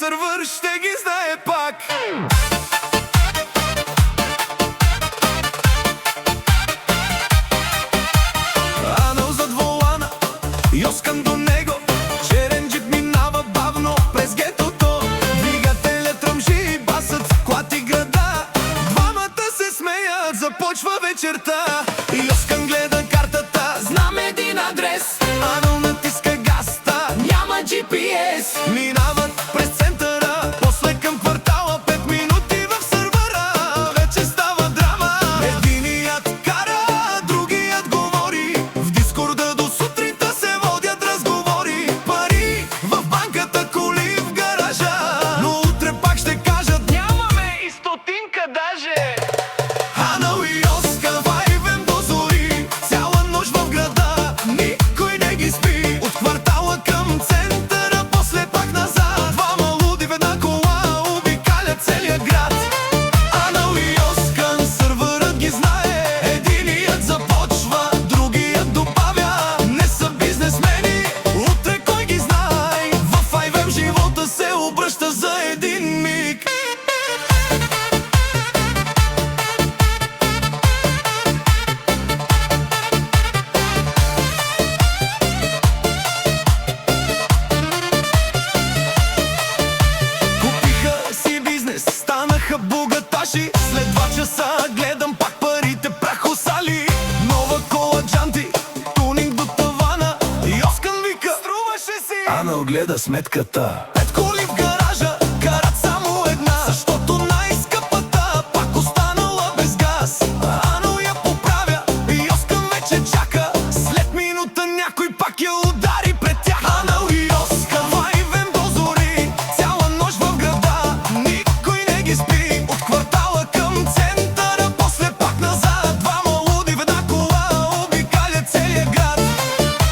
сървър ще ги знае пак. Анал зад волана, Йоскан до него, черен джип минава бавно през гетото. Двигателят тръмжи, басът клати града, двамата се смеят, започва вечерта. Йоскан гледа картата, знам един адрес. Анал натиска газта, няма GPS. Минават през центъра, после към квартала, 5 минути в сървъра. Вече става драма, единият кара, другият говори. В дискорда до сутринта се водят разговори. Пари в банката, коли в гаража, но утре пак ще кажат нямаме и стотинка даже. Анал и Йоскан вайбем до зори, цяла нощ в града, никой не ги спи. От квартала към центъра, после пак назад, двама луди в една кола обикалят целия град. Анал и Йоскан, сървърът ги знае, единият започва, другият добавя. Не са бизнесмени, утре кой ги знае. В IVM живота се обръща за един миг. Купиха си бизнес, станаха богаташи. След 2 часа гледам пак парите прахосали. Нова кола, джанти, тунинг до тавана. Йоскан вика, струваше си. Анал гледа сметката, 5 коли в гаража, карат само една, защото най-скъпата пак останала без газ. Анал я поправя, Йоскан вече чака. След минута някой пак я удари пред тях. Анал и Йоскан вайбем до зори, цяла нощ в града, никой не ги спи. От квартала към центъра, после пак назад, двама луди в една кола обикалят целия град.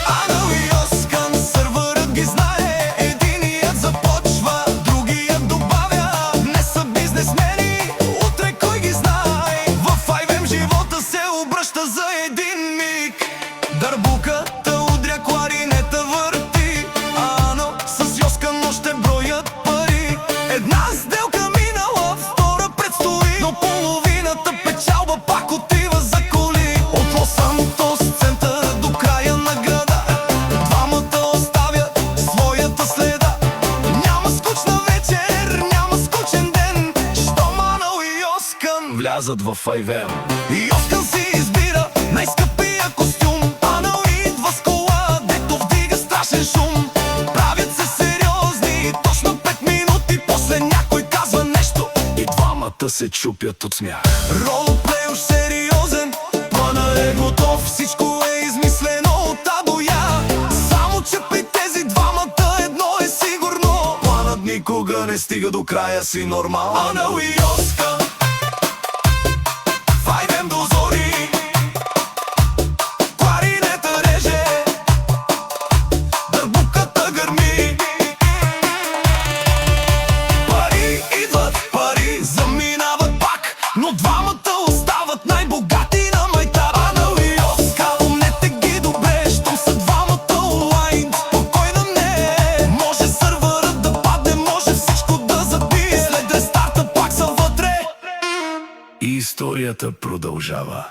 Анал и Йоскан, сървърът ги знае, единият започва, другият добавя. Не са бизнесмени, утре кой ги знае. В IVM живота се обръща за един миг. Дърбуката удря, кларинета върти, Анал с Йоскан още броят пари. Една сделка минала, втора предстои, но половината печалба пак отива за коли. От Лос Сантос центъра до края на града, двамата оставят своята следа. Няма скучна вечер, няма скучен ден, щом Анал и Йоскан влязат в IVM. Йоскан си избира най-скъпия костюм, Анал идва с кола, дето вдига страшен шум. Правят се сериозни, точно 5 минути, после някой казва нещо и двамата се чупят от смях. Ролплей уж сериозен, плана е готов, всичко е измислено от А до Я. Само че при тези двамата едно е сигурно, планът никога не стига до края си нормално. Анал и Йоскан вайбем до зори, кларинета реже, дърбуката гърми. Пари идват, пари заминават пак, но двамата остават най-богати на майтап. Анал и Йоскан, помнете ги добре, щом са двамата онлайн, спокойна не е. Може сървърът да падне, може всичко да забие, след рестарта пак са вътре и историята продължава.